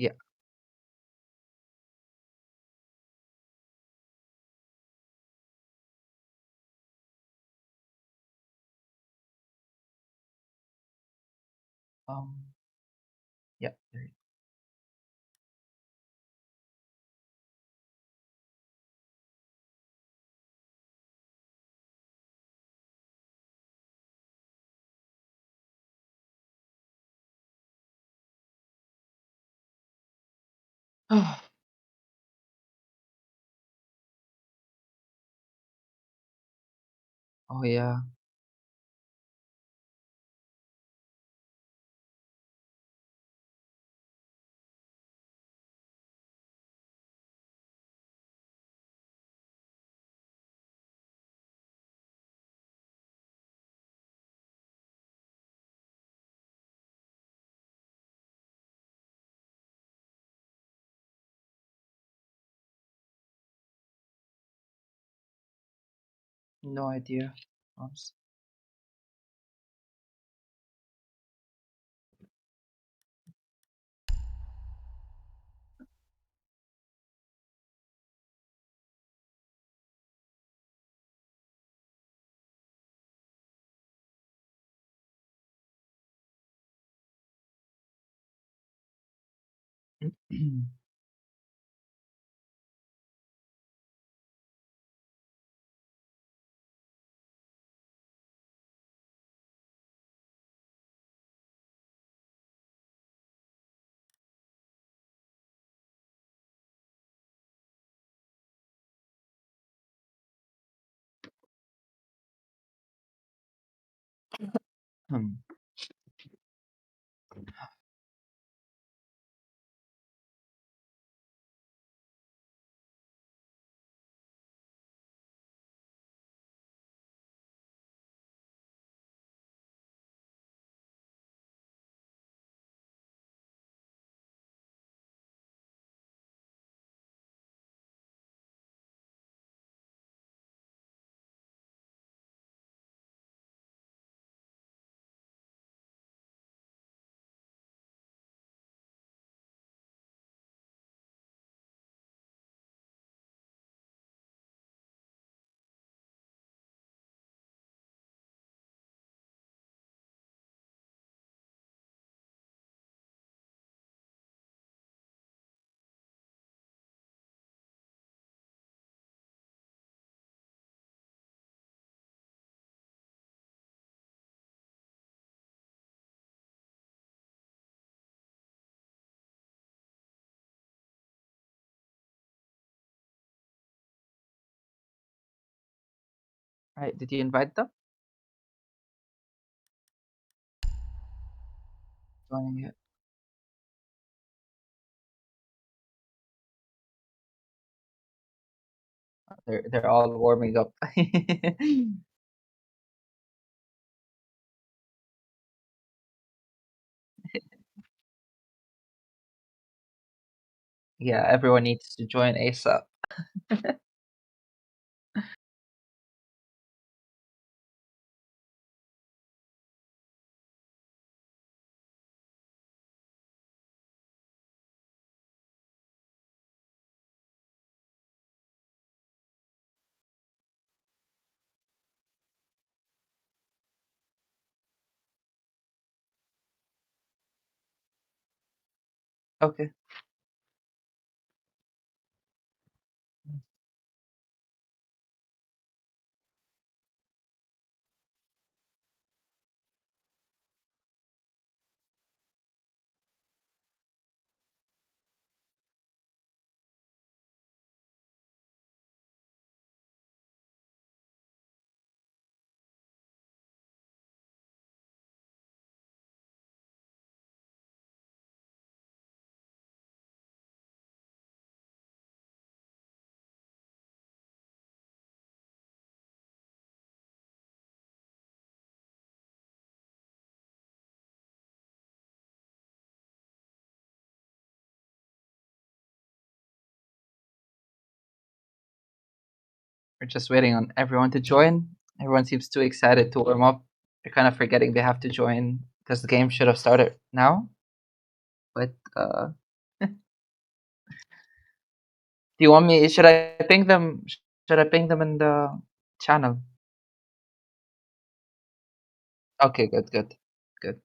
Yeah. Um, yeah. Oh, yeah. No idea. Oops. Hmm. Right. Did you invite them? Joining it. They're all warming up. Yeah, everyone needs to join ASAP. Okay. We're just waiting on everyone to join. Everyone seems too excited to warm up. They're kind of forgetting they have to join because the game should have started now. But Do you want me should I ping them should I ping them in the channel? Okay, good, good, good.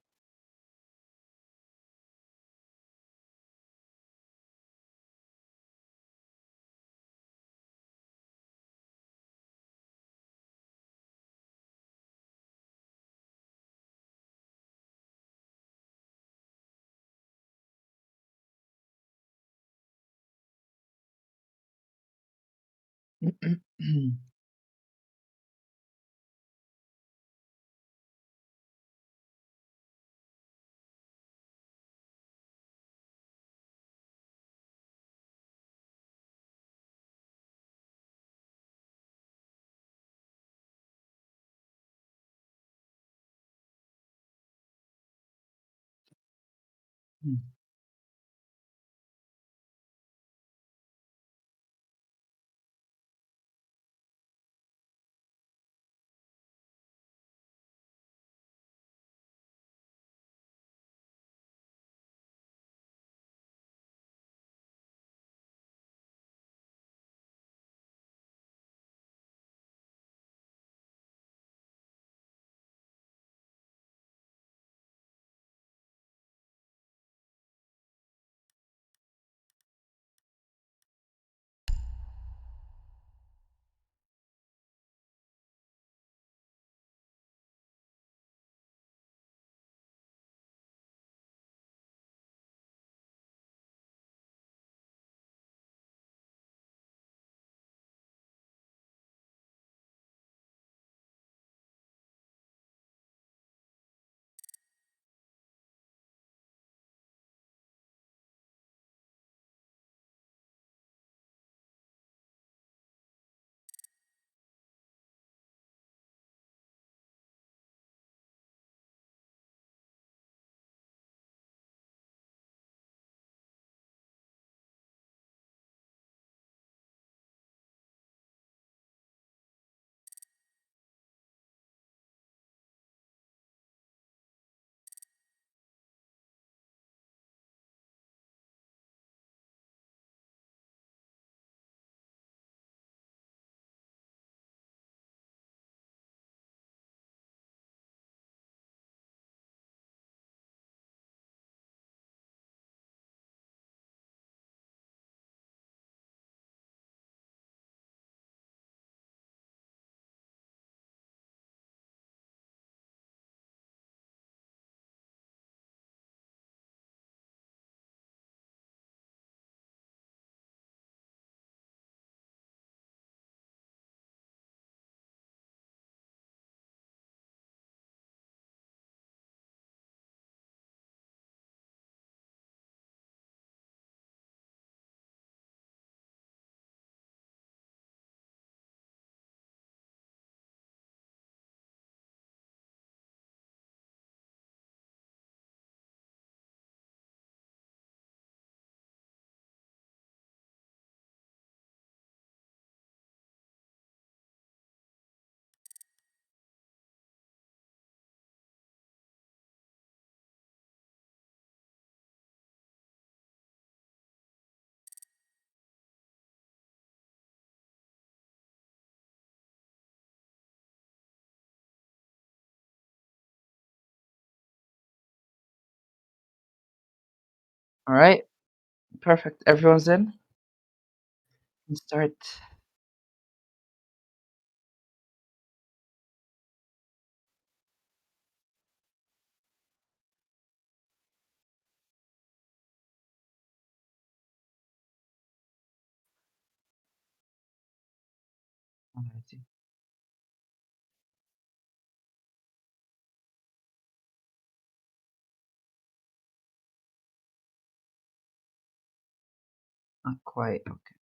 Alright, perfect. Everyone's in? Let's start. Alrighty. Not quite. Okay.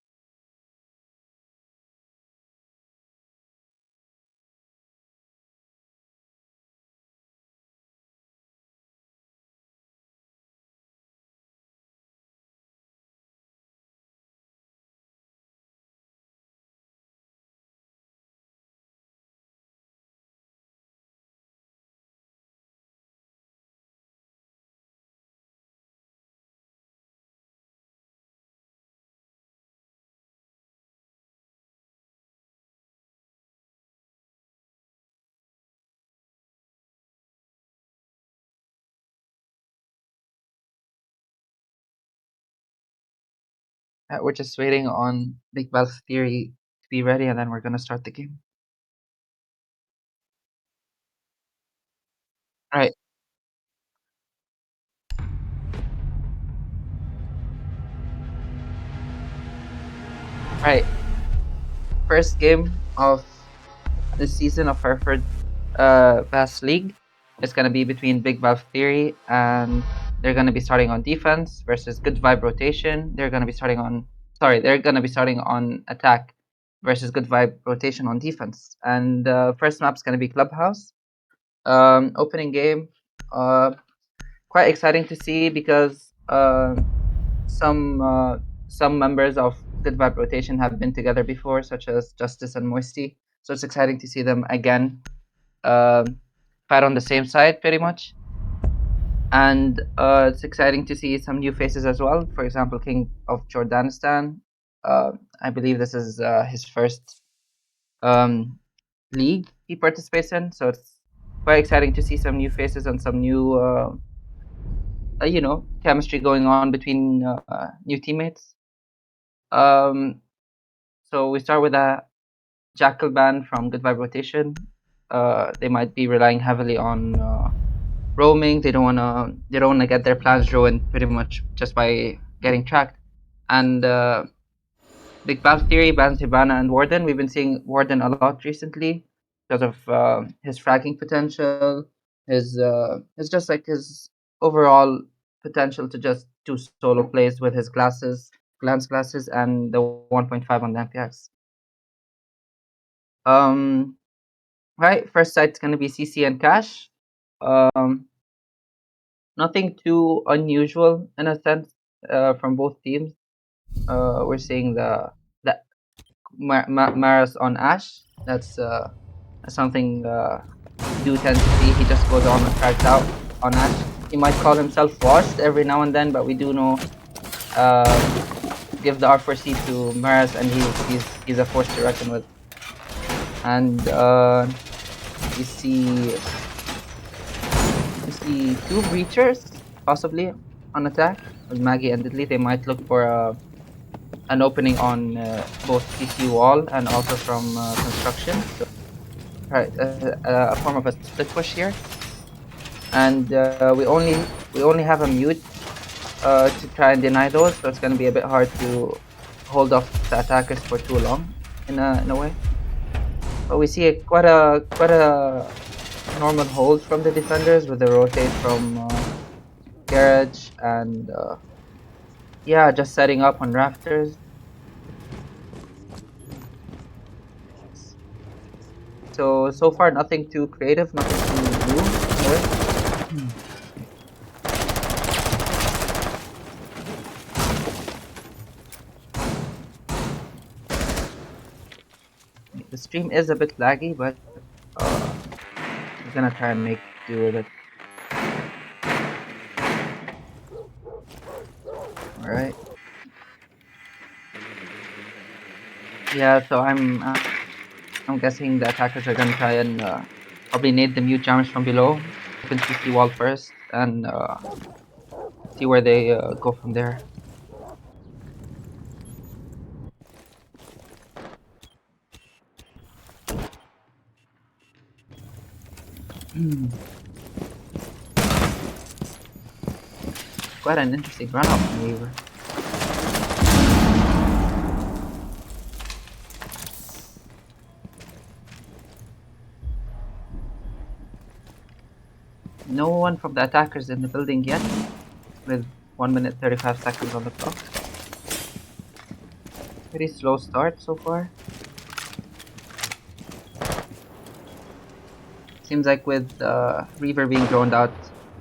We're just waiting on Big Balf's theory to be ready, and then we're gonna start the game. Right, right. First game of this season of Hereford Bass League is gonna be between Big Balf Theory, and they're gonna be starting on defense versus Good Vibe Rotation. They're gonna be starting on attack versus Good Vibe Rotation on defense. And first map's gonna be Clubhouse. Opening game. Uh, Quite exciting to see because some uh, some members of Good Vibe Rotation have been together before, such as Justice and Moisty. So it's exciting to see them again fight on the same side, pretty much. And it's exciting to see some new faces as well. For example, King of Jordanistan. I believe this is his first um, league he participates in, so it's quite exciting to see some new faces and some new chemistry going on between new teammates. Um, so we start with a Jackal band from Good Vibe Rotation. They might be relying heavily on roaming. They don't wanna get their plans ruined pretty much just by getting tracked. And Big Bang Theory bans Hibana and Warden. We've been seeing Warden a lot recently because of his fragging potential, his just like his overall potential to just do solo plays with his glance glasses, and the 1.5 on the MPX. Um, right, first site's gonna be CC and Cash. Um, Nothing too unusual in a sense from both teams. We're seeing the Maras on Ash. That's something we do tend to see. He just goes on and frags out on Ash. He might call himself washed every now and then, but we do know give the R4C to Maras, and he's a force to reckon with. And you see two breachers possibly on attack with Maggie and Diddley. They might look for an opening on both CC wall and also from construction. So, right, a form of a split push here, and we only have a mute to try and deny those, so it's going to be a bit hard to hold off the attackers for too long in a way. But we see quite a normal hold from the defenders with the rotate from Garage and yeah, just setting up on rafters. So far nothing too creative, nothing too new there. The stream is a bit laggy, but we're gonna try and make do with it. Alright. Yeah, so I'm guessing the attackers are gonna try and probably nade the mute jammers from below, open CC wall first, and see where they go from there. Quite an interesting run up maneuver. No one from the attackers in the building yet, with 1 minute 35 seconds on the clock. Pretty slow start so far. Seems like with Reaver being droned out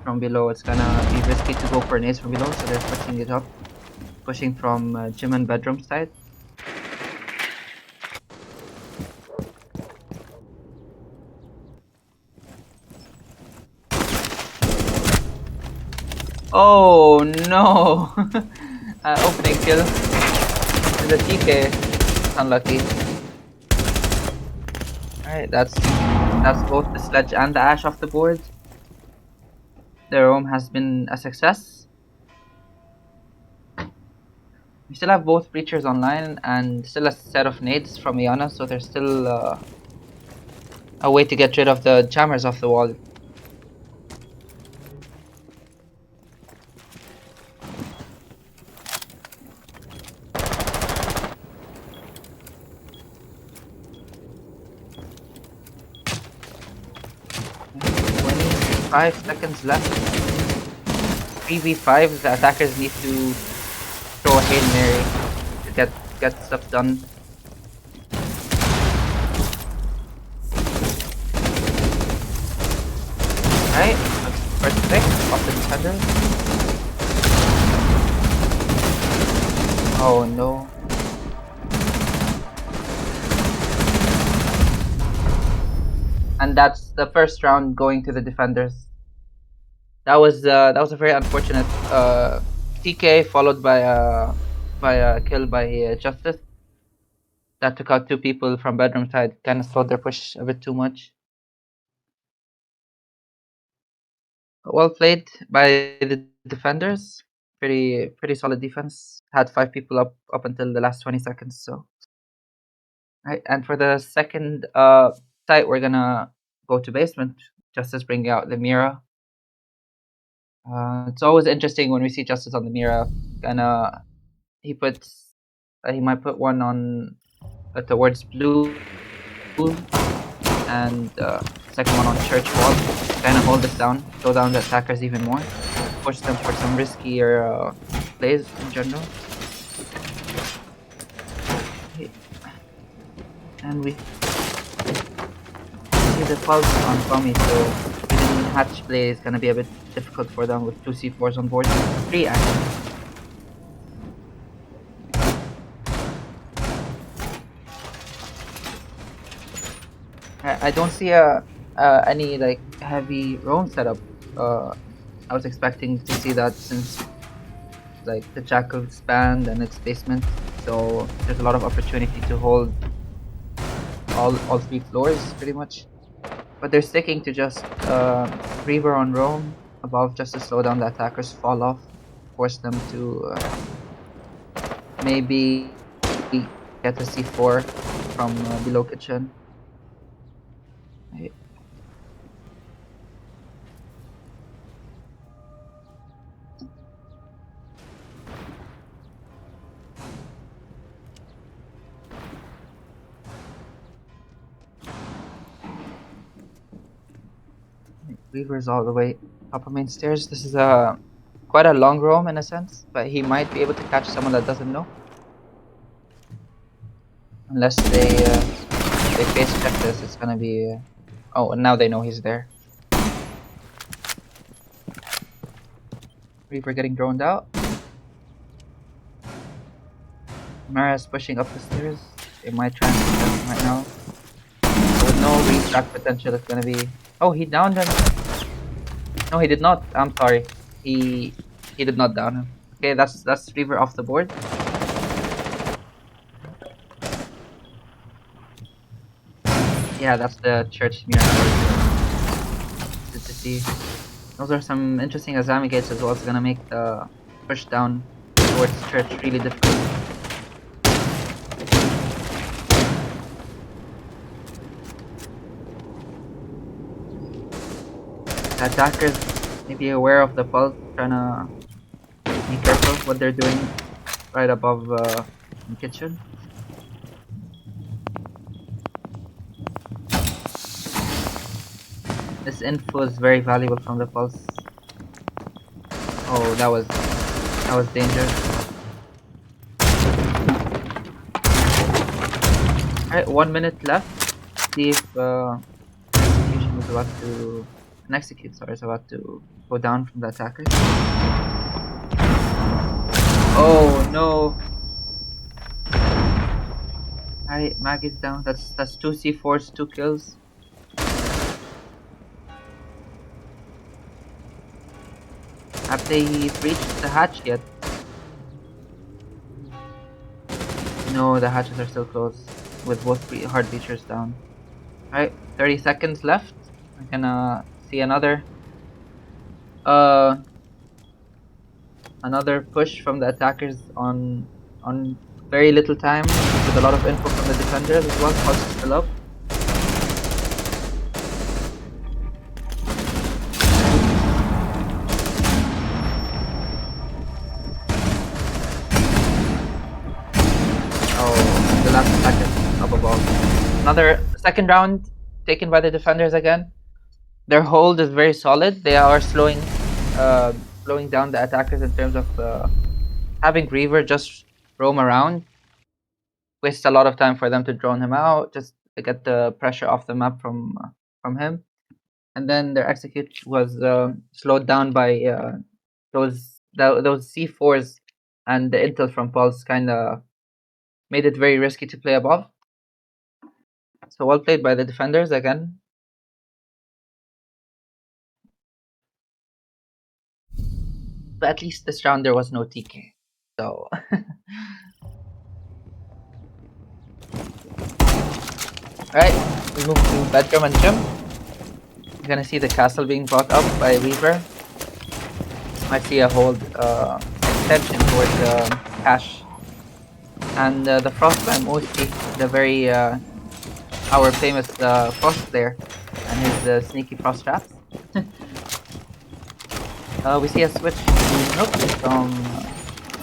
from below, it's gonna be risky to go for an ace from below, so they're pushing it up. Pushing from gym and bedroom side. Oh no! Opening kill. The TK. Unlucky. Alright, that's both the sledge and the ash off the board. The roam has been a success. We still have both breachers online and still a set of nades from Iana, so there's still a way to get rid of the jammers off the wall. Okay, 25 seconds left. 3v5, the attackers need to throw a Hail Mary to get stuff done. Right, first pick off the defenders. Oh no. And that's the first round going to the defenders. That was a very unfortunate TK followed by a kill by Justice. That took out two people from bedroom side. Kind of slowed their push a bit too much. Well played by the defenders. Pretty solid defense. Had 5 people up until the last 20 seconds. So, right. And for the second site, we're gonna go to basement. Justice bringing out the Mira. It's always interesting when we see Justice on the Mira. Gonna he puts he might put one on towards blue and second one on church wall. Kind of hold this down, slow down the attackers even more, push them for some riskier plays in general. Okay. And we see the pulse on Tommy, so even hatch play is gonna be a bit difficult for them with 2 C4s on board. 3 actually. I don't see any like heavy roam setup. I was expecting to see that since like the Jackal expand and its basement, so there's a lot of opportunity to hold all 3 floors pretty much. But they're sticking to just Reaver on roam above just to slow down the attackers, fall off, force them to maybe get a C4 from below kitchen. Right. Reaver's all the way up on main stairs. This is quite a long roam in a sense, but he might be able to catch someone that doesn't know. Unless they face check this, it's gonna be... oh, and now they know he's there. Reaper getting droned out. Mara's pushing up the stairs. They might try and protect him right now. With no restack potential, it's gonna be... oh, he downed him. No, he did not. I'm sorry. He did not down him. Okay, that's Reaver off the board. Yeah, that's the church mirror. Good to see. Those are some interesting Azami gates as well. It's gonna make the push down towards church really difficult. The attackers may be aware of the pulse, trying to be careful what they're doing right above the kitchen. This info is very valuable from the pulse. Oh, that was dangerous. Alright, 1 minute left. See if execution is about to... an execute, sorry, is about to go down from the attackers. Oh no! Alright, Mag is down. That's 2 C4s, 2 kills. Have they breached the hatch yet? No, the hatches are still closed with both hard breachers down. Alright, 30 seconds left. We're gonna see another another push from the attackers on on very little time with a lot of info from the defenders as well. Pulse is still up. Oh, the last attack is up above. Another second round taken by the defenders again. Their hold is very solid. They are slowing down the attackers in terms of having Reaver just roam around. Waste a lot of time for them to drone him out, just to get the pressure off the map from him. And then their execute was slowed down by those C4s, and the intel from Pulse kind of made it very risky to play above. So well played by the defenders again. But at least this round there was no TK. So alright, we move to bedroom and gym. You're gonna see the castle being brought up by Weaver. Might see a hold extension towards cash. And the frost by Mosti, the very our famous frost player, and his sneaky frost traps. We see a switch to Nook from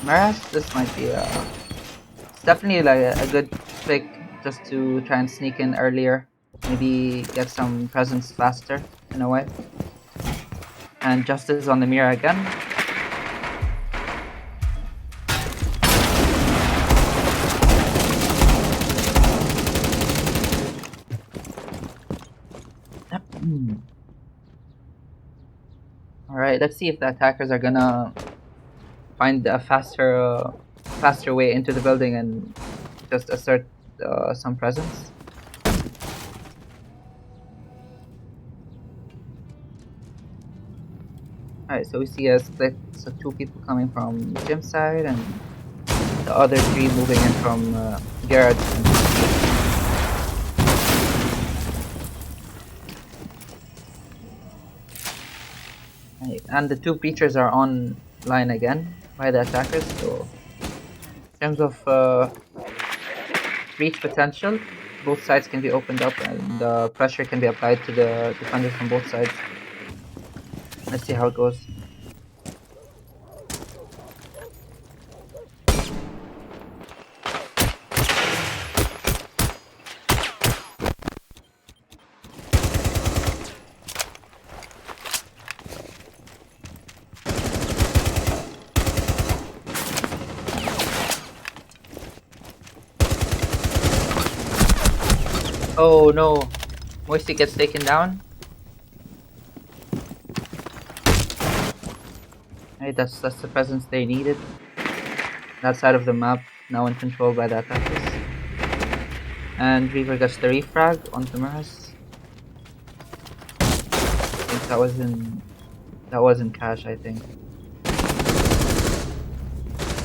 Maras. This might be it's definitely like a good pick just to try and sneak in earlier. Maybe get some presence faster in a way. And Justice on the mirror again. Alright, let's see if the attackers are gonna find a faster way into the building and just assert some presence. Alright, so we see a split, so 2 people coming from gym side and the other 3 moving in from garage. Right, and the 2 breachers are online again by the attackers, so in terms of breach potential, both sides can be opened up and pressure can be applied to the defenders from both sides. Let's see how it goes. Oh no, Moisty gets taken down. Right, that's the presence they needed. That side of the map now in control by the attackers. And Reaver gets the refrag onto Maras. I think that was in cash, I think.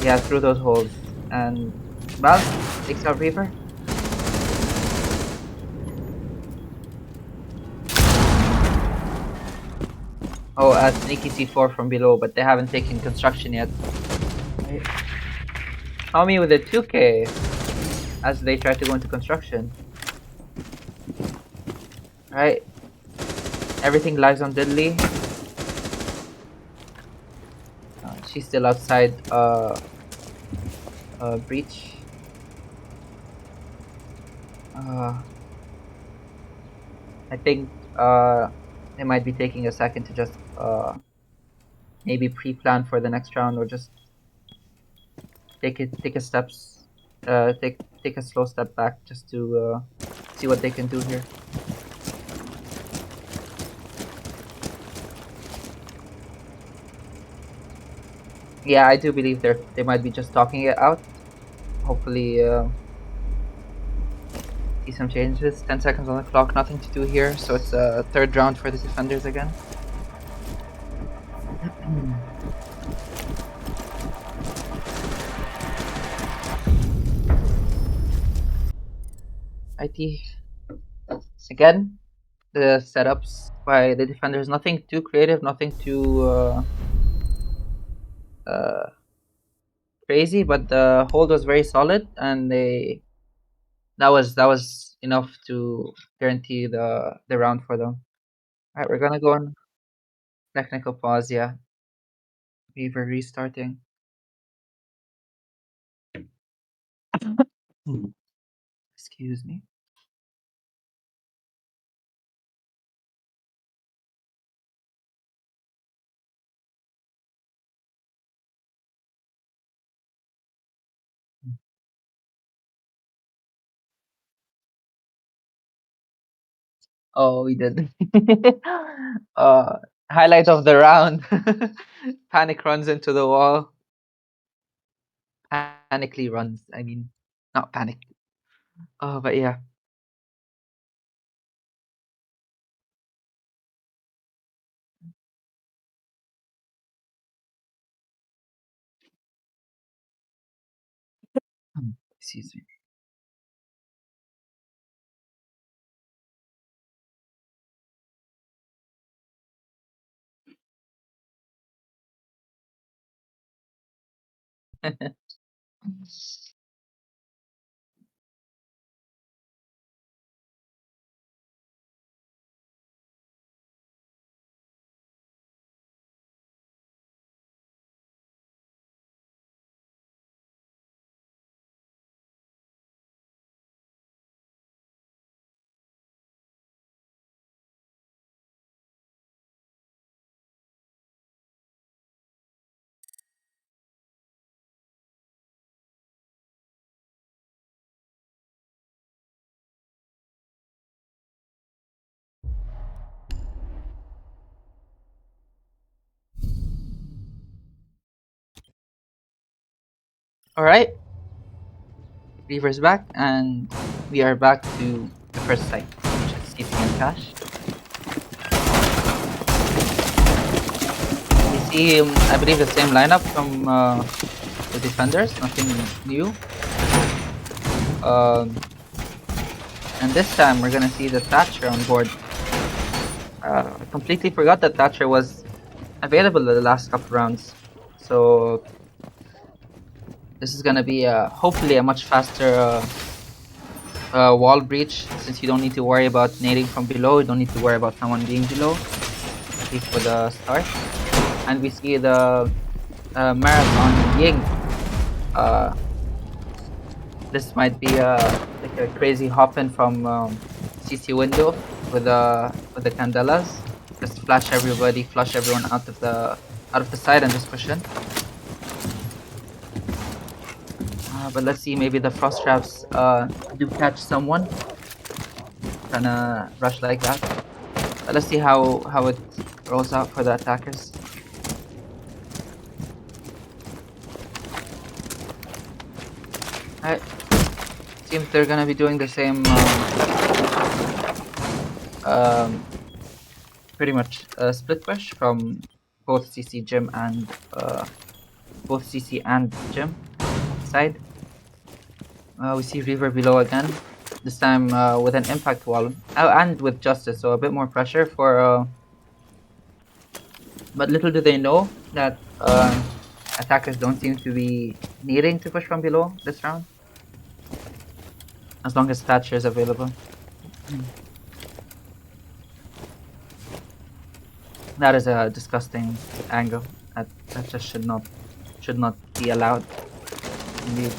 Yeah, through those holes. And Balf takes out Reaver. Oh, a sneaky C4 from below, but they haven't taken construction yet. Right. Tommy with a 2k as they try to go into construction. Right. Everything lies on Diddley. She's still outside breach. I think they might be taking a second to just maybe pre-plan for the next round or just take a slow step back just to see what they can do here. Yeah, I do believe they might be just talking it out. Hopefully, see some changes. 10 seconds on the clock, nothing to do here. So it's a third round for the defenders again. IT again. The setups by the defenders, nothing too creative, nothing too crazy, but the hold was very solid, and that was enough to guarantee the round for them. All right, we're gonna go on technical pause. Yeah, we were restarting. Hmm. Excuse me. Oh, we did. uh, Highlight of the round. Panic runs into the wall. Panically runs. I mean, not panic. Oh, but yeah. Excuse me. All right. Reaver's back, and we are back to the first site, which is CP and Cash. We see, I believe, the same lineup from the defenders, nothing new. Um, and this time we're gonna see the Thatcher on board. I completely forgot that Thatcher was available in the last couple rounds. So this is gonna be hopefully a much faster wall breach, since you don't need to worry about nading from below. You don't need to worry about someone being below, at least for the start. And we see the Marathon Ying. Uh, this might be like a crazy hop in from CC window with the candelas. Just flash everybody, flush everyone out of the side, and just push in. But let's see, maybe the frost traps do catch someone. Gonna rush like that. But let's see how it rolls out for the attackers. Alright. Seems they're gonna be doing the same pretty much split push from both CC gym and both CC and gym side. We see Reaver below again, this time with an impact wall and with Justice, so a bit more pressure for. But little do they know that attackers don't seem to be needing to push from below this round, as long as Thatcher is available. That is a disgusting angle. That just should not be allowed. Indeed.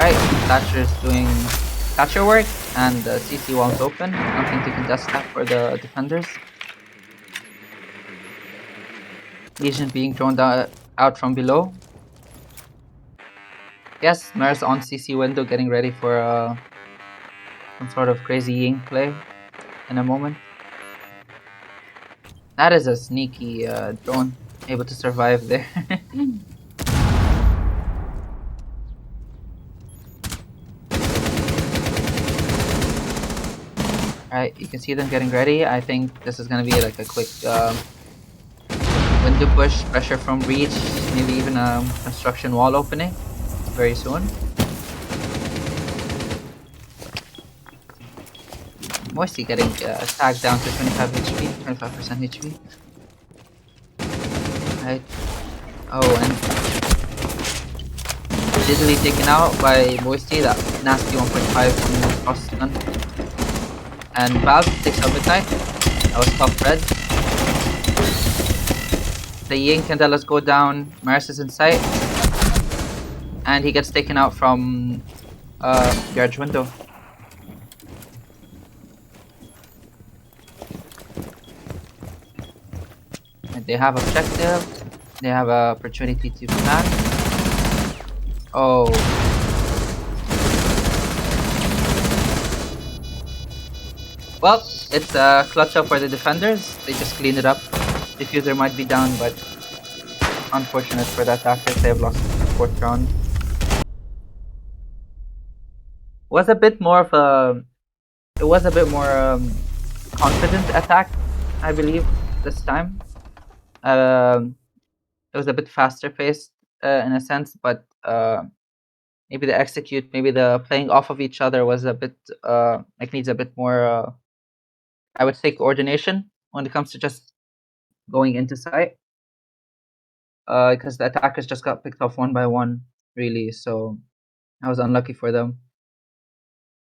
Alright, Thatcher is doing Thatcher work, and CC wall's open. Nothing to contest that for the defenders. Legion being thrown out from below. Yes, Maris on CC window, getting ready for some sort of crazy Ying play in a moment. That is a sneaky drone, able to survive there. Alright, you can see them getting ready. I think this is gonna be like a quick window push, pressure from reach, maybe even a construction wall opening very soon. Moisty getting tagged down to 25 HP, 25% HP. Right. Oh, and diddly taken out by Moisty, that nasty 1.5 on cross gun. And Balf takes out Midnight. That was top red. The Ying Candelas go down, Maris is in sight. And he gets taken out from garage window. And they have objective. They have an opportunity to plan. Oh. Well, it's a clutch up for the defenders. They just cleaned it up. Diffuser might be down, but unfortunate for the attackers. They have lost the 4th round. Was a bit more of a... It was a bit more confident attack, I believe, this time. It was a bit faster paced in a sense, but maybe the execute, maybe the playing off of each other was a bit like needs a bit more. I would say coordination when it comes to just going into sight, because the attackers just got picked off one by one, really. So I was unlucky for them.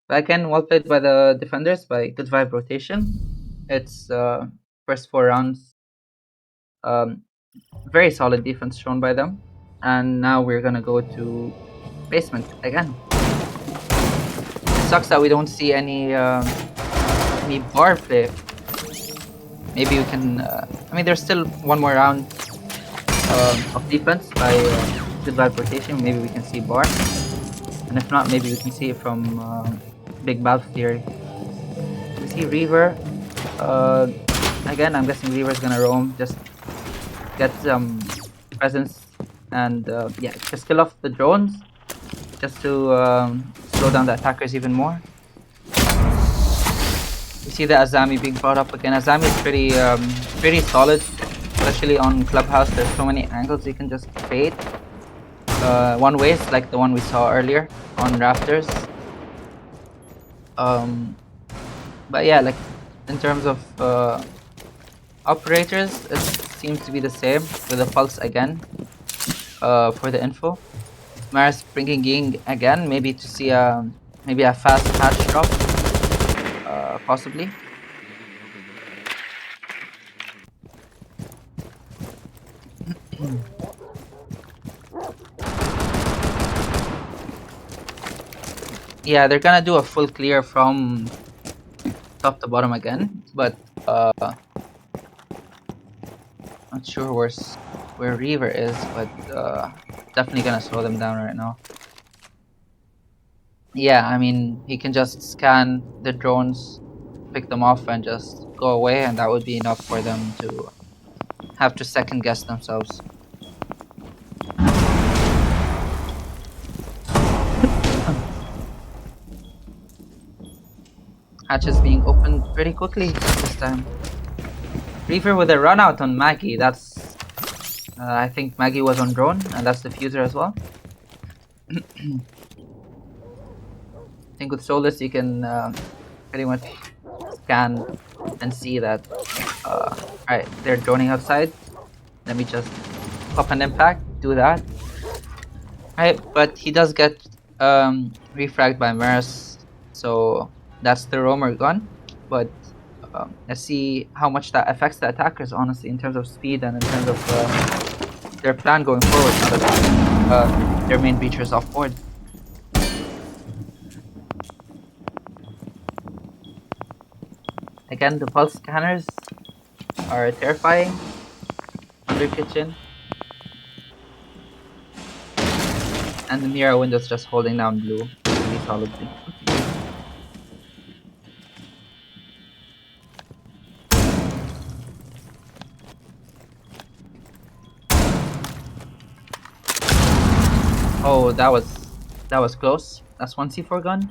But again, well played by the defenders by good vibe rotation. It's first 4 rounds. Very solid defense shown by them. And now we're gonna go to basement again. It sucks that we don't see any bar play. Maybe we can. I mean, there's still one more round of defense by good vibe rotation. Maybe we can see bar, and if not, maybe we can see it from Big Balf theory. We see Reaver. Again, I'm guessing Reaver's gonna roam, just get some presence, and yeah, just kill off the drones, just to slow down the attackers even more. We see the Azami being brought up again. Azami is pretty solid, especially on Clubhouse. There's so many angles you can just create. One ways, like the one we saw earlier on Raptors. But yeah, like in terms of operators, it seems to be the same with the pulse again for the info. Maris bringing Ying again, maybe to see maybe a fast patch drop. Possibly. Yeah, they're gonna do a full clear from top to bottom again, but not sure where Reaver is, but definitely gonna slow them down right now. Yeah, I mean, he can just scan the drones, pick them off, and just go away, and that would be enough for them to have to second guess themselves. Hatches being opened pretty quickly this time. Reaver with a run out on Maggie. That's I think Maggie was on drone, and that's the fuser as well. I think with Solus you can pretty much scan and see that alright, they're droning outside. Let me just pop an impact, do that. Alright, but he does get refragged by Maris, so that's the roamer gun. But let's see how much that affects the attackers, honestly, in terms of speed and in terms of their plan going forward now that their main breacher is off board. Again, the pulse scanners are terrifying. Under kitchen. And the mirror window's just holding down blue pretty solidly. Oh, that was close. That's one C4 gun.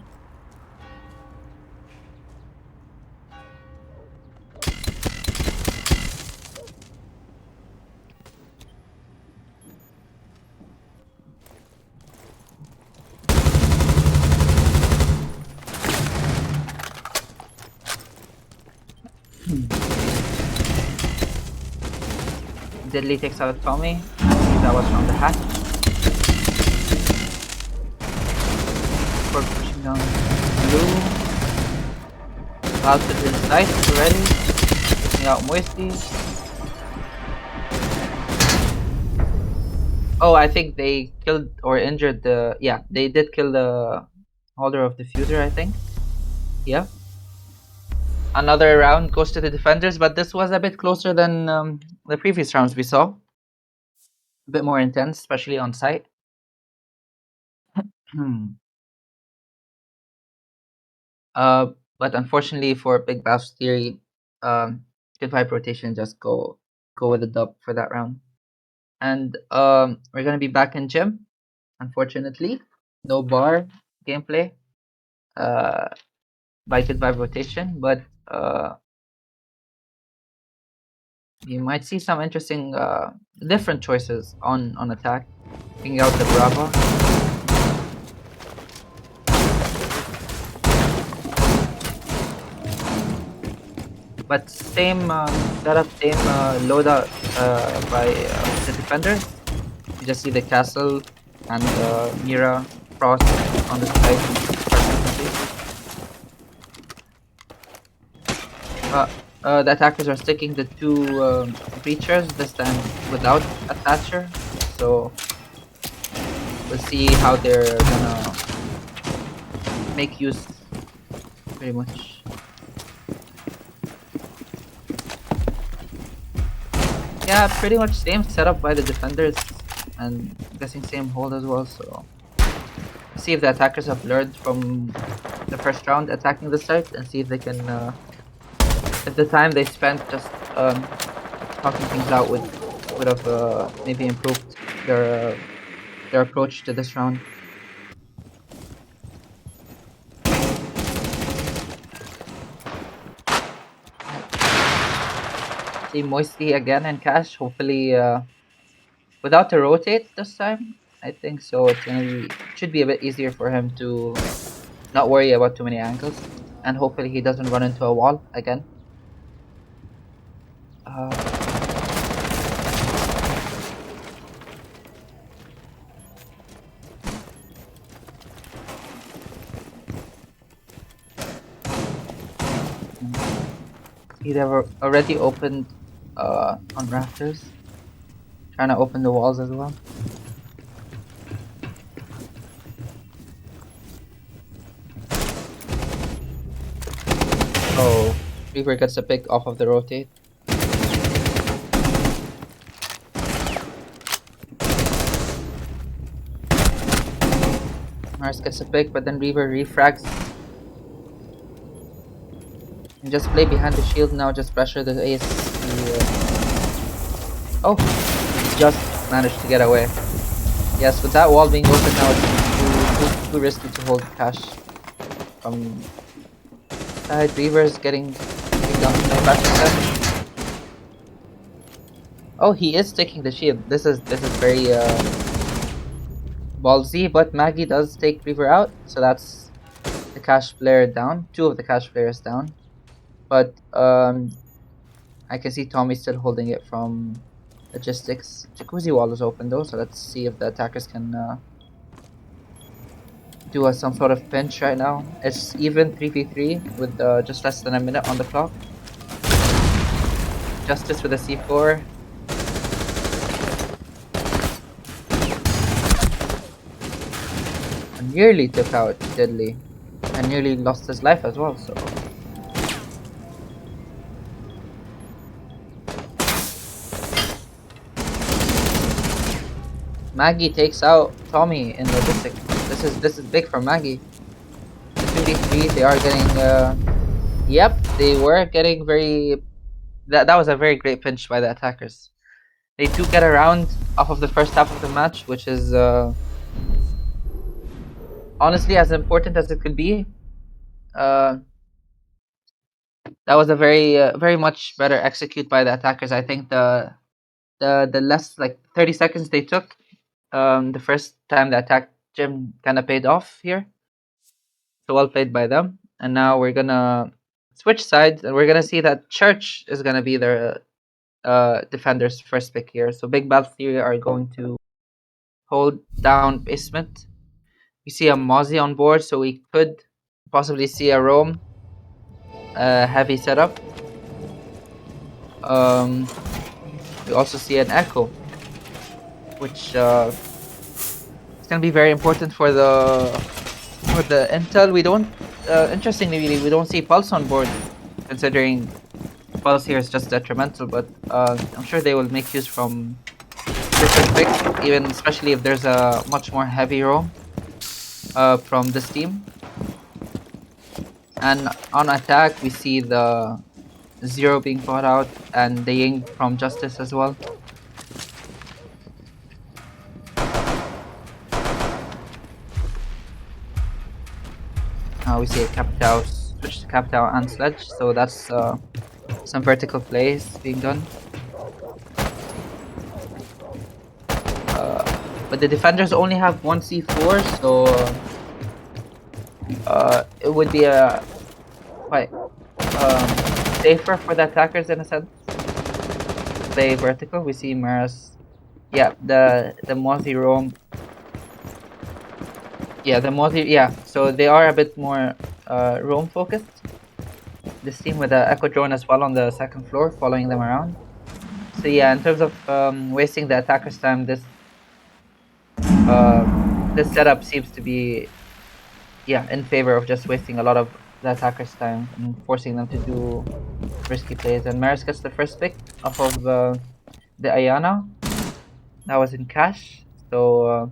Deadly takes out Tommy. that was from the hatch. Hereford pushing down blue. Balf is in sight already. Taking out Moisty. Oh, I think they killed or injured the. Yeah, they did kill the holder of diffuser, I think. Yeah. Another round goes to the defenders, but this was a bit closer than the previous rounds we saw. A bit more intense, especially on site. uh, but unfortunately for Big Balf's theory, good vibe rotation just go with the dub for that round. And we're gonna be back in gym. Unfortunately, no bar gameplay. Uh, by good vibe rotation, but you might see some interesting different choices on attack. Taking out the Brava. But same setup, same loadout by the defenders. You just see the castle and Mira Frost on the side. Uh, the attackers are sticking the two breachers, this time without a Thatcher. So we'll see how they're gonna make use pretty much. Yeah, pretty much same setup by the defenders, and I'm guessing same hold as well. So see if the attackers have learned from the first round attacking the site, and see if they can, if the time they spent just talking things out would have maybe improved their approach to this round. See Moisty again and Cash. Hopefully, without a rotate this time. I think so. It's gonna be should be a bit easier for him to not worry about too many angles, and hopefully he doesn't run into a wall again. Uh, He'd ever already opened on rafters, trying to open the walls as well. Oh, Reaper gets a pick off of the rotate. Mars gets a pick, but then Reaver refrags. And just play behind the shield now, just pressure the ace. Oh, just managed to get away. Yes, with that wall being open now, it's too risky to hold cash. From side, Reaver's getting down to 95%. Oh, he is taking the shield. This is very ballsy, but Maggie does take Reaver out, so that's the cash player down. Two of the cash players down. But I can see Tommy still holding it from logistics. Jacuzzi wall is open though, so let's see if the attackers can do some sort of pinch right now. It's even 3v3 with just less than a minute on the clock. Justice with a C4. And nearly took out Deadly. And nearly lost his life as well, so. Maggie takes out Tommy in logistics. This is big for Maggie. 2v3, they are getting yep, they were getting very that was a very great pinch by the attackers. They do get a round off of the first half of the match, which is honestly as important as it could be. That was a very much better execute by the attackers. I think the less like 30 seconds they took, the first time the attack Jim kind of paid off here. So well played by them. And now we're gonna switch sides, and we're gonna see that Church is gonna be their defender's first pick here. So Big Balf Theory are going to hold down basement. We see a Mozzie on board, so we could possibly see a roam heavy setup. We also see an Echo, which is going to be very important for the intel. We don't, interestingly, we don't see Pulse on board, considering Pulse here is just detrimental. But I'm sure they will make use from different picks, even especially if there's a much more heavy roam from this team. And on attack, we see the Zero being brought out and the Ying from Justice as well. We see a Capitao switch to Capitao and Sledge, so that's some vertical plays being done. But the defenders only have one C4, so it would be quite safer for the attackers in a sense. Play vertical. We see Maris. Yeah, the Mozzie roam. Yeah, the Mozzie. Yeah, so they are a bit more roam focused. This team with the Echo drone as well on the second floor, following them around. So yeah, in terms of wasting the attacker's time, this setup seems to be in favor of just wasting a lot of the attacker's time and forcing them to do risky plays. And Maris gets the first pick off of the Ayana. That was in cash, so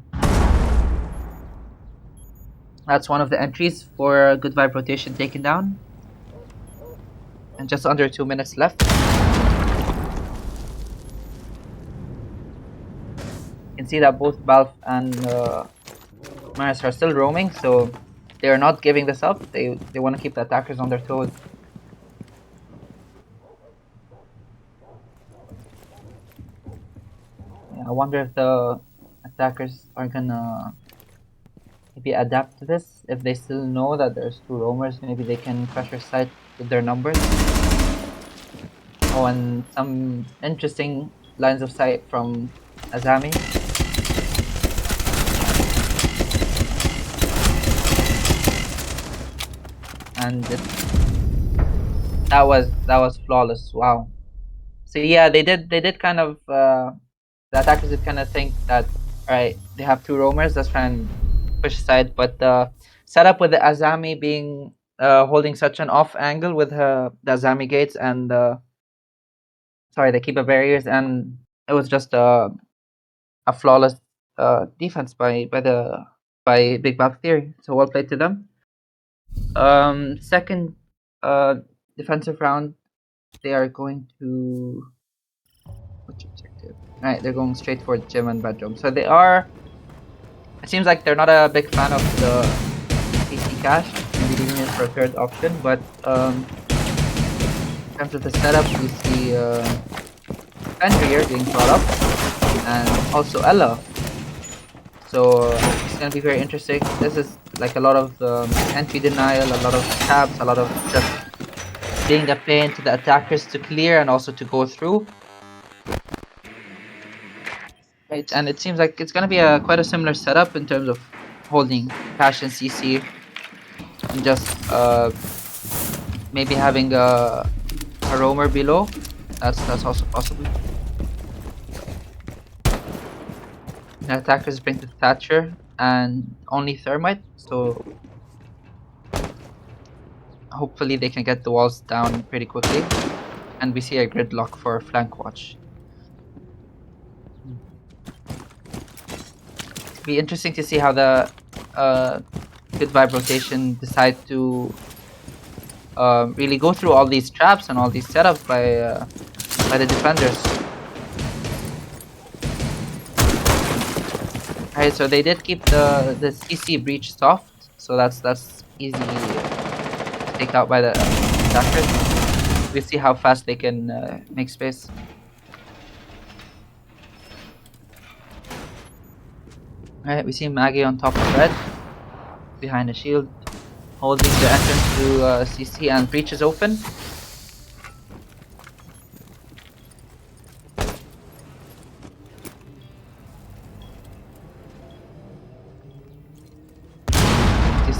that's one of the entries for Good Vibe rotation taken down. And just under 2 minutes left. You can see that both Balf and Maris are still roaming, so they are not giving this up. They want to keep the attackers on their toes. Yeah, I wonder if the attackers are gonna maybe adapt to this. If they still know that there's two roamers, maybe they can pressure site with their numbers. Oh, and some interesting lines of sight from Azami. And that was flawless. Wow. So yeah, they did kind of the attackers did kind of think that, alright, they have two roamers, let's try and push aside. But the setup with the Azami being holding such an off angle with the Azami gates and sorry, the Kiba barriers, and it was just a flawless defense by Big Bang Theory. So well played to them. Second defensive round, they are going to which objective? Right, they're going straight for gym and bedroom. So they are. It seems like they're not a big fan of the PC cache, maybe leaving it for a third option. But in terms of the setup, we see Fenrir being brought up, and also Ella. So it's gonna be very interesting. This is like a lot of entry denial, a lot of tabs, a lot of just being a pain to the attackers to clear and also to go through. Right, and it seems like it's gonna be quite a similar setup in terms of holding cash and CC, and just maybe having a roamer below. That's also possible. The attackers bring the Thatcher and only Thermite, so hopefully they can get the walls down pretty quickly. And we see a gridlock for flank watch. It'll be interesting to see how the Good Vibe rotation decide to really go through all these traps and all these setups by the defenders. Alright, so they did keep the CC breach soft, so that's easy to take out by the attackers. We see how fast they can make space. Alright, we see Maggie on top of red, behind the shield, holding the entrance to CC, and breach is open.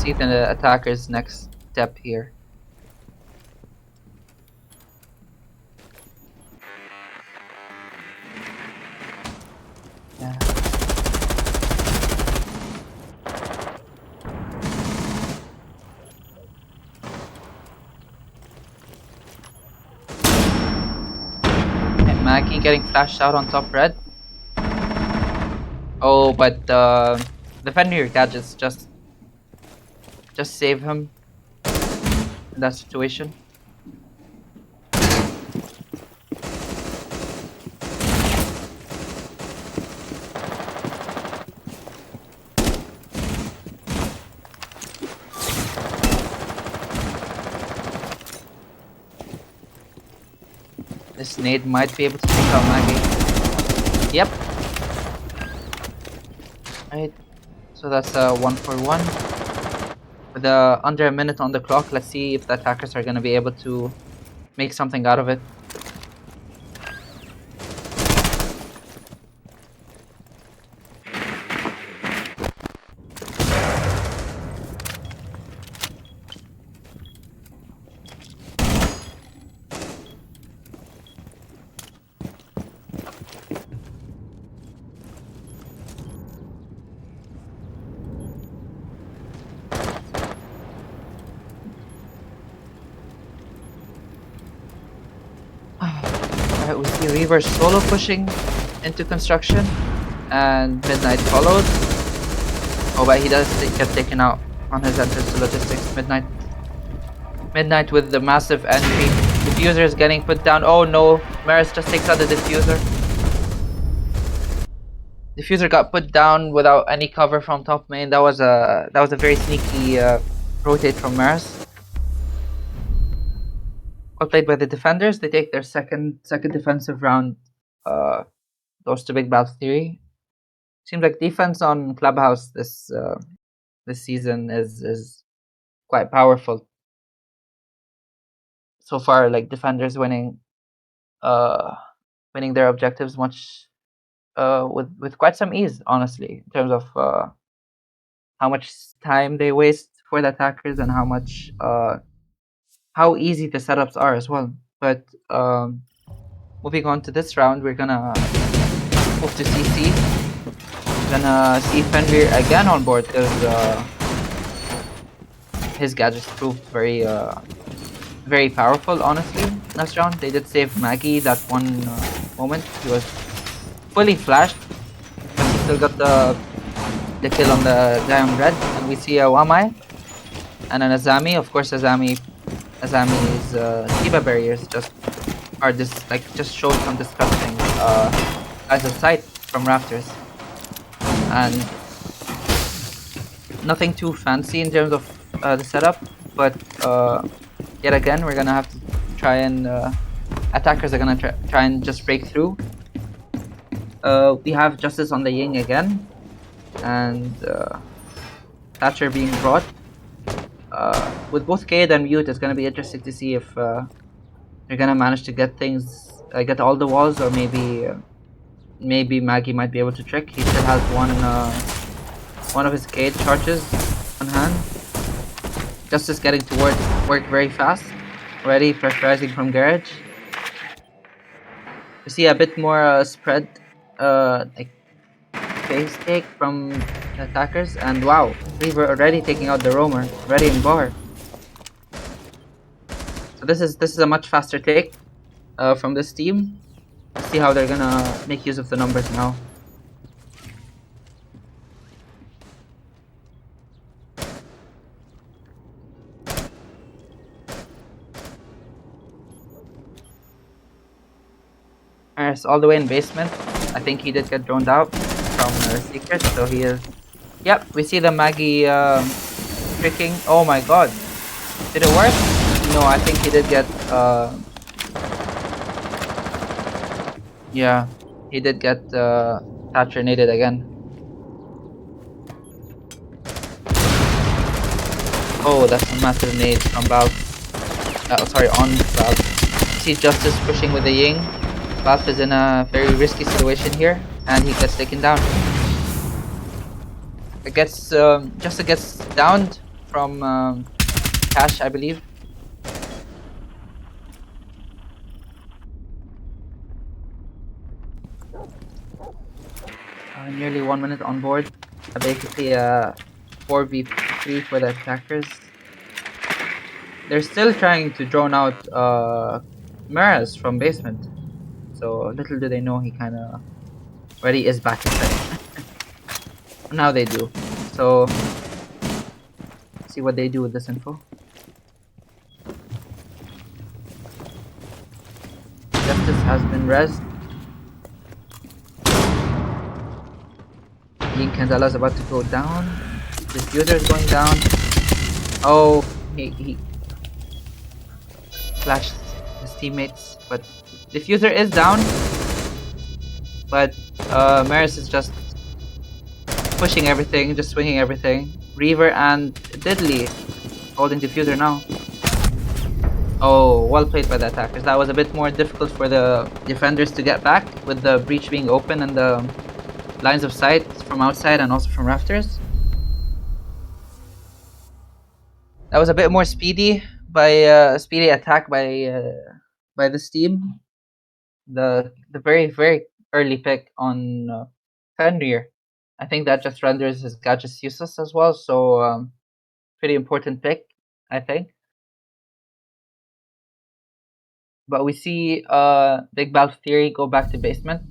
see the attacker's next step here. Yeah. And Maggie getting flashed out on top red. Oh, but defend your gadgets. Just save him in that situation. This nade might be able to take out Maggie. Yep. Right. So that's a 1-for-1. With under a minute on the clock, let's see if the attackers are going to be able to make something out of it. Alright, we see Reaver solo pushing into construction, and Midnight followed. Oh, but he does get taken out on his entrance to logistics. Midnight with the massive entry. Diffuser is getting put down. Oh no, Maris just takes out the diffuser. Diffuser got put down without any cover from top main. That was a very sneaky rotate from Maris. Well played by the defenders. They take their second defensive round. Goes to Big Balf Theory. Seems like defense on Clubhouse this season is quite powerful. So far, like defenders winning their objectives much with quite some ease, honestly, in terms of how much time they waste for the attackers and how easy the setups are as well. But moving on to this round, we're gonna move to CC. We're gonna see Fenrir again on board because his gadgets proved very powerful, honestly. Last round, they did save Maggie that one moment. He was fully flashed, but he still got the kill on the guy on red. And we see a Wamai and an Azami. Of course, Azami's Shiba barriers just showed some disgusting as a sight from Raptors, and nothing too fancy in terms of the setup, but yet again we're gonna have to try and attackers are gonna try and just break through. We have Justice on the Ying again, and Thatcher being brought. With both Cade and Mute, it's gonna be interesting to see if they're gonna manage to get get all the walls, or maybe Maggie might be able to trick. He still has one of his Cade charges on hand. Justice getting to work very fast, already pressurizing from garage. We see a bit more spread, like face take from the attackers, and wow, Reaver already taking out the roamer, ready in bar. So this is a much faster take from this team. Let's see how they're gonna make use of the numbers now. Maris all the way in basement. I think he did get droned out from Secret, so he is... Yep, we see the Maggie tricking. Oh my god. Did it work? No, I think he did get... yeah, he did get Thatcher naded again. Oh, that's a massive nade from Balf. Sorry, on Balf. See Justice pushing with the Ying. Balf is in a very risky situation here, and he gets taken down. Justice gets downed from Cash, I believe. Nearly 1 minute on board. Basically, 4v3 for the attackers. They're still trying to drone out Maras from basement. So little do they know he kind of already is back inside. Now they do. So see what they do with this info. Justice has been rezzed. Dean Candela's about to go down. Diffuser is going down. Oh, he flashed his teammates, but Diffuser is down. But Maris is just pushing everything, just swinging everything. Reaver and Diddley holding Diffuser now. Oh, well played by the attackers. That was a bit more difficult for the defenders to get back with the breach being open and the lines of sight from outside and also from rafters. That was a bit more speedy speedy attack by this team. The very early pick on Fenrir. I think that just renders his gadgets useless as well. So pretty important pick, I think. But we see Big Balf Theory go back to basement.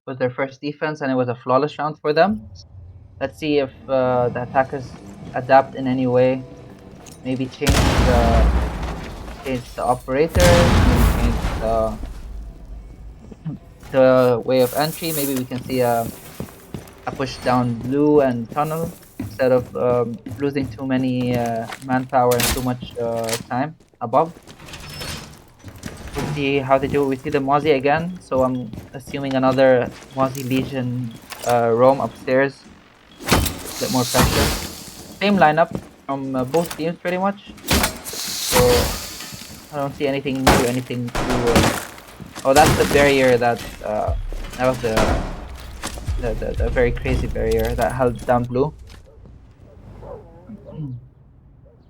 With their first defense, and it was a flawless round for them. Let's see if the attackers adapt in any way. Maybe change the operator. Maybe change the way of entry. Maybe we can see a push down blue and tunnel instead of losing too many manpower and too much time above. We'll see how they do. We see the Mozzie again, so I'm assuming another Mozzie Legion roam upstairs. A bit more pressure. Same lineup from both teams pretty much. So I don't see anything new, anything too. Oh, that's the barrier that was the very crazy barrier that held down blue.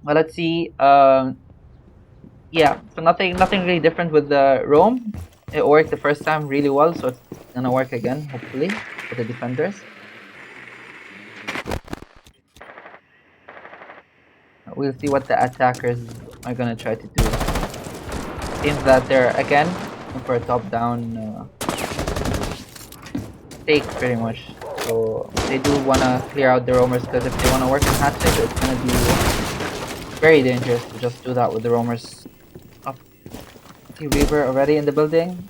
Well, let's see. Yeah, so nothing really different with the roam. It worked the first time really well, so it's gonna work again, hopefully, for the defenders. We'll see what the attackers are gonna try to do. Seems that they're again looking for a top-down take, pretty much. So they do wanna clear out the roamers, because if they wanna work in hatches, it's gonna be very dangerous to just do that with the roamers up. See Reaver already in the building,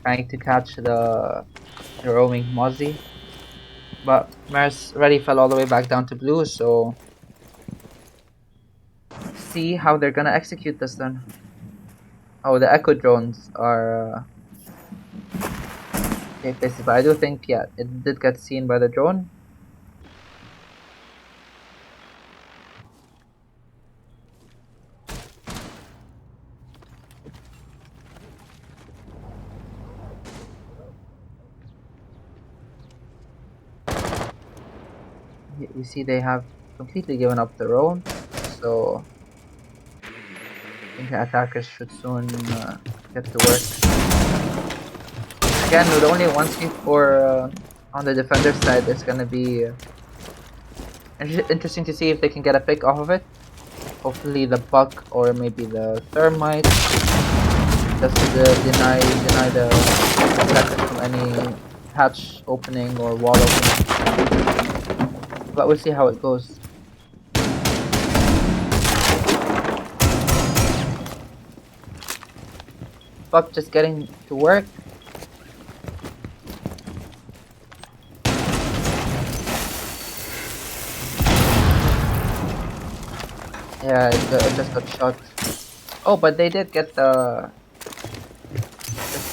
trying to catch the roaming Mozzie. But Maris already fell all the way back down to blue, so see how they're gonna execute this then. Oh, the echo drones are safe places, but I do think, yeah, it did get seen by the drone. We see they have completely given up the roam, so I think the attackers should soon get to work. Again, with only one C4 on the defender side, it's gonna be interesting to see if they can get a pick off of it. Hopefully the buck or maybe the thermite just to deny the attackers from any hatch opening or wall opening. But we'll see how it goes. Buck just getting to work. Yeah, it just got shot. Oh, but they did get the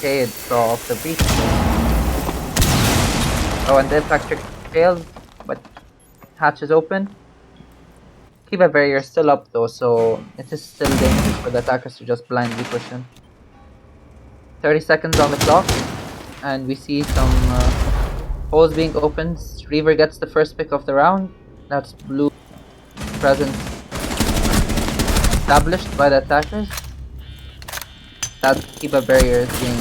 shade off the beach. Oh, and the impact trick failed, but hatch is open. Kiba barrier is still up though, so it is still dangerous for the attackers to just blindly push him. 30 seconds on the clock, and we see some Holes being opened. Reaver gets the first pick of the round. That's blue presence established by the attackers. That Kiba barrier is being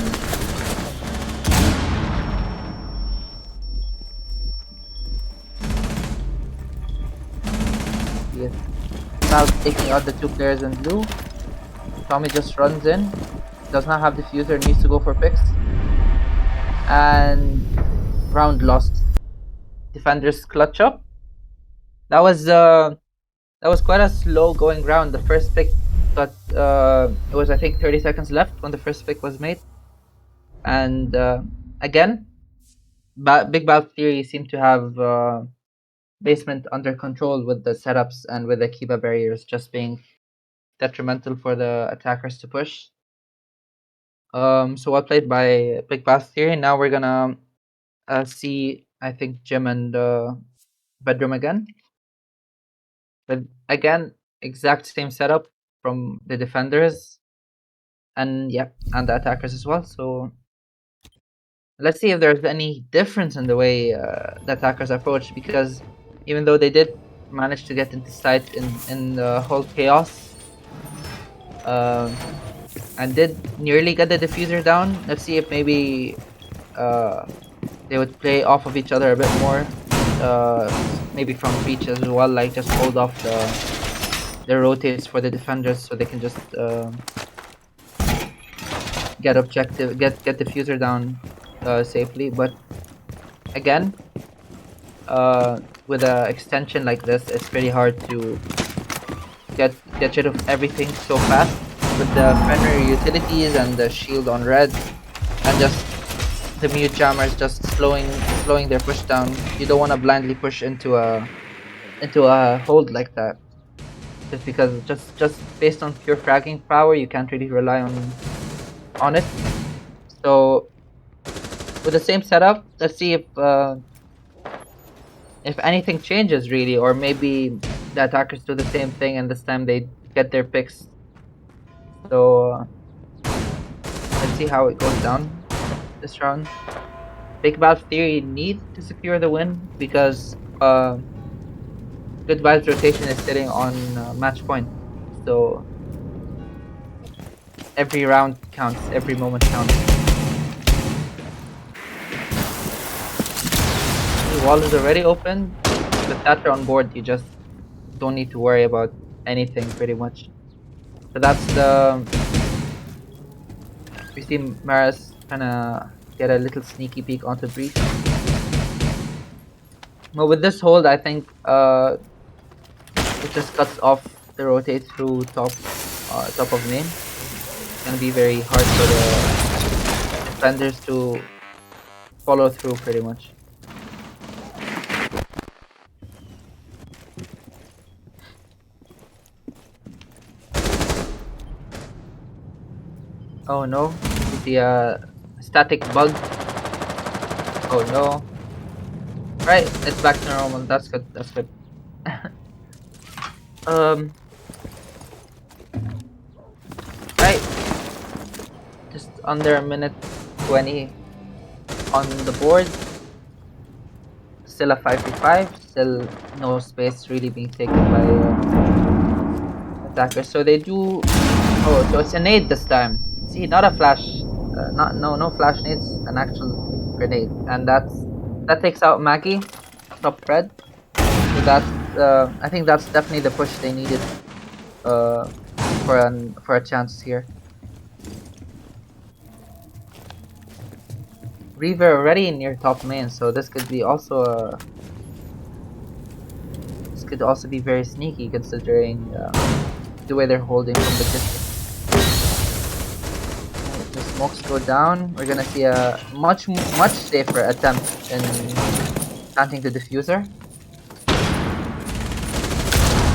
Balf taking out the two players in blue. Tommy just runs in. Does not have diffuser, needs to go for picks. And round lost. Defenders clutch up. That was quite a slow going round. The first pick got it was I think 30 seconds left when the first pick was made. And again, Big Balf Theory seemed to have basement under control with the setups and with the Kiba barriers just being detrimental for the attackers to push. So well played by Big Bath Theory. Now we're gonna see, I think, Jim and Bedroom again. But again, exact same setup from the defenders and and the attackers as well. So let's see if there's any difference in the way the attackers approach, because even though they did manage to get into sight in the whole chaos, and did nearly get the diffuser down. Let's see if maybe they would play off of each other a bit more. Maybe from breach as well, like just hold off the rotates for the defenders so they can just get diffuser down safely. But again, with an extension like this, it's pretty hard to get rid of everything so fast. With the primary utilities and the shield on red, and just the mute jammers just slowing their push down. You don't want to blindly push into a hold like that, just because just based on pure fragging power, you can't really rely on it. So with the same setup, let's see if anything changes really, or maybe the attackers do the same thing and this time they get their picks. So let's see how it goes down this round. Big Balf Theory need to secure the win because Good Vibes rotation is sitting on match point. So every round counts, every moment counts. The wall is already open. With Thatcher on board, you just don't need to worry about anything pretty much. So that's we see Maris kinda get a little sneaky peek onto breach. But with this hold, I think it just cuts off the rotate through top of main. It's gonna be very hard for the defenders to follow through pretty much. Oh no, the static bug. Oh no. Right, it's back to normal. That's good. That's good. Right. Just under a minute 20 on the board. Still a 5v5. Still no space really being taken by attackers. So they do. Oh, so it's a nade this time. See, not a flash. No flash nades. An actual grenade, and that takes out Maggie, top red. So that's I think that's definitely the push they needed for a chance here. Reaver already near top main, so this could be also be very sneaky considering the way they're holding from the distance. The smokes go down. We're gonna see a much safer attempt in planting the diffuser.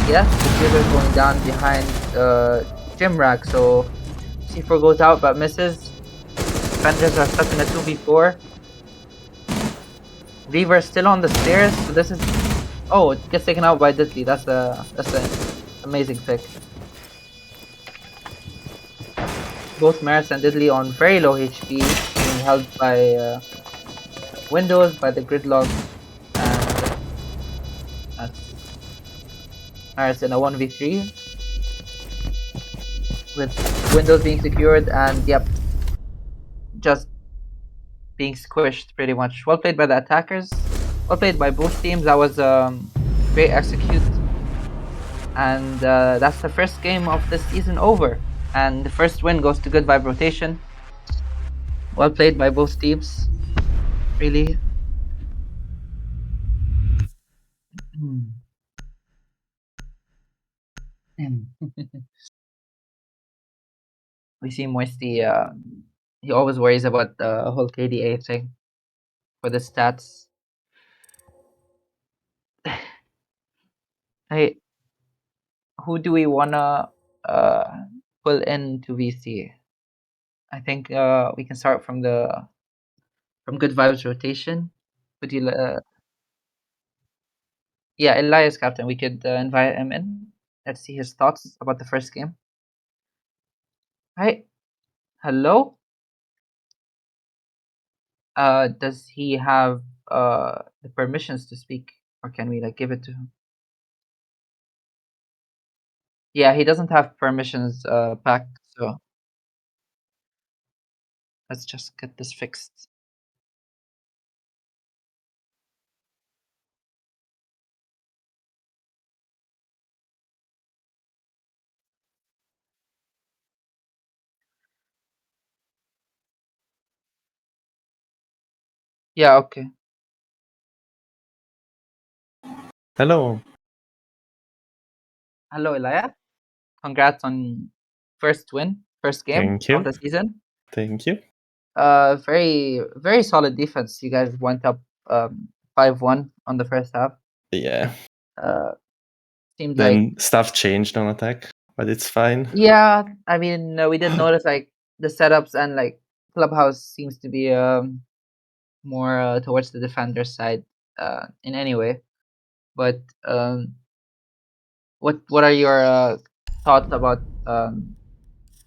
Yes, diffuser is going down behind Gym Rack, so C4 goes out but misses. Defenders are stuck in a 2v4. Reaver still on the stairs, so this is... Oh, it gets taken out by Diddley. That's an amazing pick. Both Maris and Diddley on very low HP, being held by Windows by the Gridlock, and that's Harris in a 1v3 with Windows being secured and yep, just being squished pretty much. Well played by the attackers. Well played by both teams. That was great execute. And that's the first game of the season over. And the first win goes to Good Vibe Rotation. Well played by both teams. Really. We see Moisty. He always worries about the whole KDA thing for the stats. Hey, who do we wanna uh, pull into VC? I think we can start from Good Vibes Rotation. Would you? Yeah, Elias captain. We could invite him in. Let's see his thoughts about the first game. Hi, hello. Does he have the permissions to speak, or can we like give it to him? Yeah, he doesn't have permissions packed, so let's just get this fixed. Yeah, okay. Hello. Hello, Elias. Congrats on first win, first game Thank of you. the season. Thank you. Very solid defense. You guys went up 5-1 on the first half. Yeah. Uh, seemed like Then stuff changed on attack, but it's fine. yeah. I mean, we did notice like the setups and like Clubhouse seems to be more towards the defender side in any way. But what are your thoughts about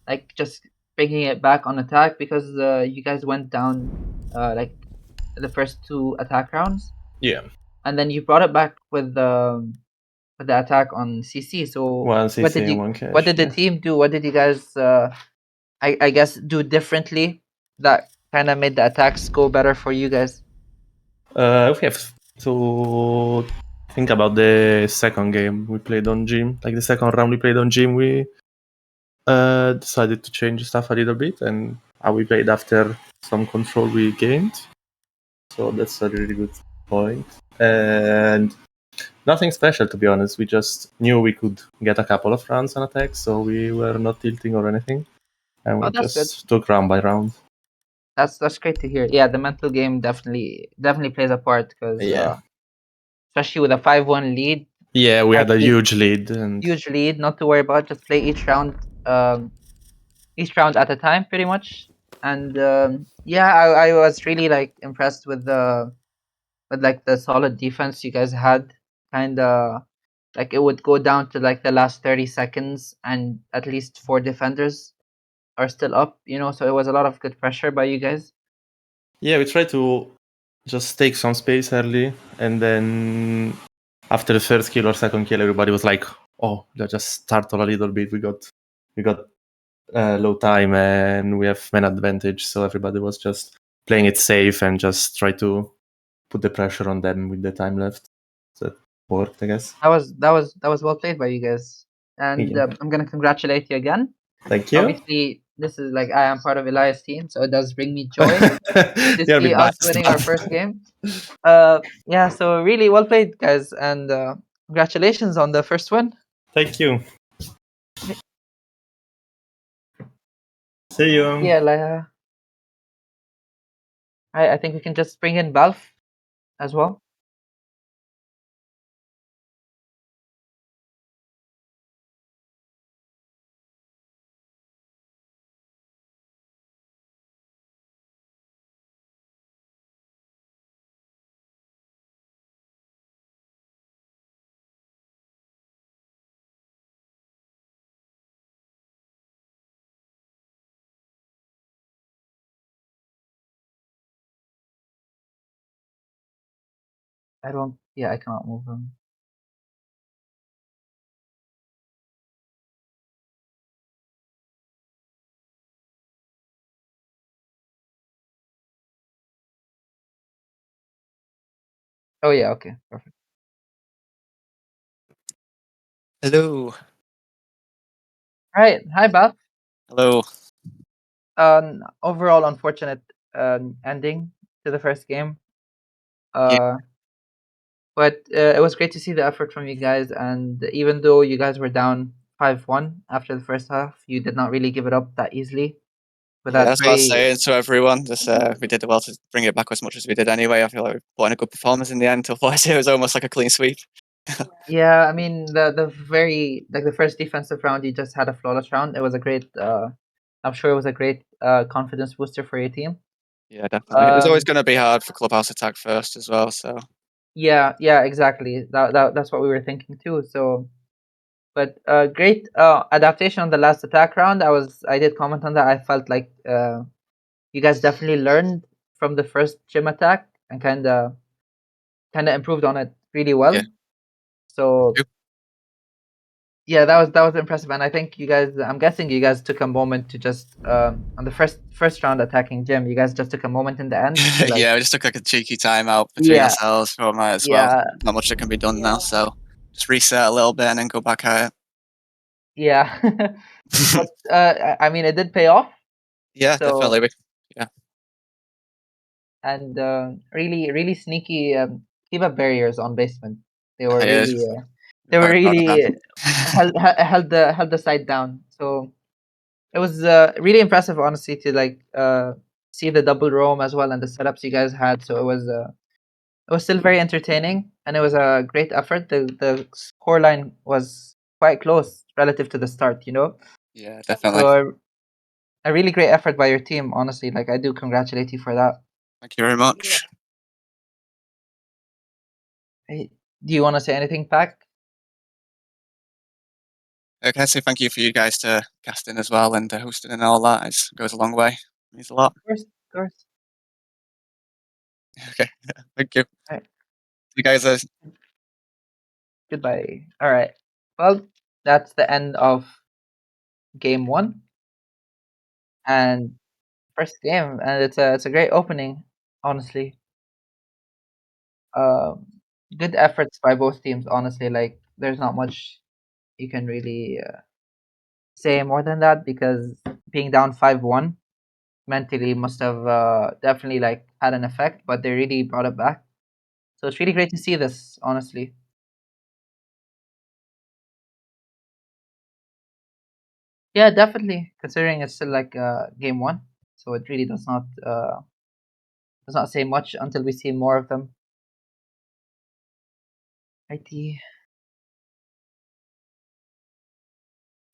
like just bringing it back on attack because you guys went down like the first two attack rounds Yeah. and then you brought it back with the attack on CC. So One CC and one what cash. did the Yeah. team do? What did you guys I guess do differently that kind of made the attacks go better for you guys? We have to think about the second game we played on gym. Like the second round we played on gym, we decided to change stuff a little bit, and how we played after some control we gained. So that's a really good point. And nothing special, to be honest. We just knew we could get a couple of rounds on attack, so we were not tilting or anything, and Oh, we that's good. just took round by round. That's great to hear. Yeah, the mental game definitely plays a part because Yeah, especially with a 5-1 lead, yeah, we like had a huge lead, and huge lead, not to worry about. Just play each round at a time, pretty much. And yeah, I was really like impressed with like the solid defense you guys had. Kind of like it would go down to like the last 30 seconds, and at least four defenders are still up. You know, so it was a lot of good pressure by you guys. yeah, we tried to just take some space early, and then after the first kill or second kill, everybody was like, "Oh, let's just startle a little bit. We got low time and we have man advantage." So everybody was just playing it safe and just try to put the pressure on them with the time left. So that worked, I guess. That was well played by you guys, and Yeah. I'm gonna congratulate you again. Thank you. Obviously, this is like I am part of Elias' team, so it does bring me joy to You're a see bit us biased, winning our but first game. Yeah, so really well played, guys, and congratulations on the first win. thank you. See you. Yeah, like, I think we can just bring in Balf as well. I don't. Yeah, I cannot move him. Oh yeah. Okay. Perfect. Hello. All right. Hi, Balf. Hello. Overall, unfortunate ending to the first game. Yeah, Uh, but it was great to see the effort from you guys. And even though you guys were down 5-1 after the first half, you did not really give it up that easily. With yeah, that that's what I was very saying to everyone. Just we did well to bring it back as much as we did anyway. I feel like we put in a good performance in the end. Otherwise, it was almost like a clean sweep. yeah. I mean the very like the first defensive round, you just had a flawless round. It was a great. I'm sure it was a great confidence booster for your team. Yeah, definitely. It was always Um, going to be hard for Clubhouse Attack first as well. So yeah, yeah, exactly. That's what we were thinking too. So, but great adaptation on the last attack round. I did comment on that. I felt like you guys definitely learned from the first gym attack and kind of improved on it really yeah, well. So Yep. yeah, that was impressive, and I think you guys. I'm guessing you guys took a moment to just on the first round attacking gym. You guys just took a moment in the end to like Yeah, we just took like a cheeky timeout between yeah, ourselves. We might as well. yeah, Not much that can be done now. So just reset a little bit and then go back at yeah. it. But I mean, it did pay off. Yeah, So definitely. Yeah, and really really sneaky keep-up barriers on basement. They were yeah, really we're they were quite proud of really that. held the side down. So it was really impressive, honestly, to like see the double roam as well and the setups you guys had. So it was still very entertaining and it was a great effort. The score line was quite close relative to the start, you know. Yeah, definitely. So a really great effort by your team, honestly. Like I do congratulate you for that. Thank you very much. Hey, do you want to say anything, Pack? Can I say thank you for you guys to casting as well and hosting and all that? It goes a long way. Means a lot. Of course, of course. Okay, thank you. All right. You guys, Goodbye. All right. Well, that's the end of game one and first game, and it's a great opening, honestly. Um, Good efforts by both teams, honestly. Like, there's not much you can really say more than that because being down 5-1 mentally must have definitely like had an effect, but they really brought it back. So it's really great to see this, honestly. Yeah, definitely. Considering it's still like game one, so it really does not say much until we see more of them. IT.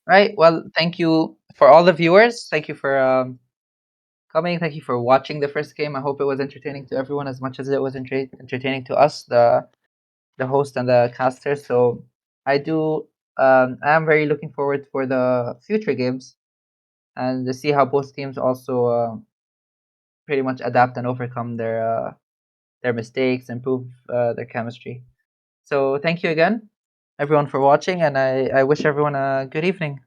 Right. Well, thank you for all the viewers. Thank you for coming. Thank you for watching the first game. I hope it was entertaining to everyone as much as it was entertaining to us, the host and the casters. So I do. I am very looking forward for the future games and to see how both teams also pretty much adapt and overcome their mistakes, improve their chemistry. So thank you again, everyone, for watching, and I wish everyone a good evening.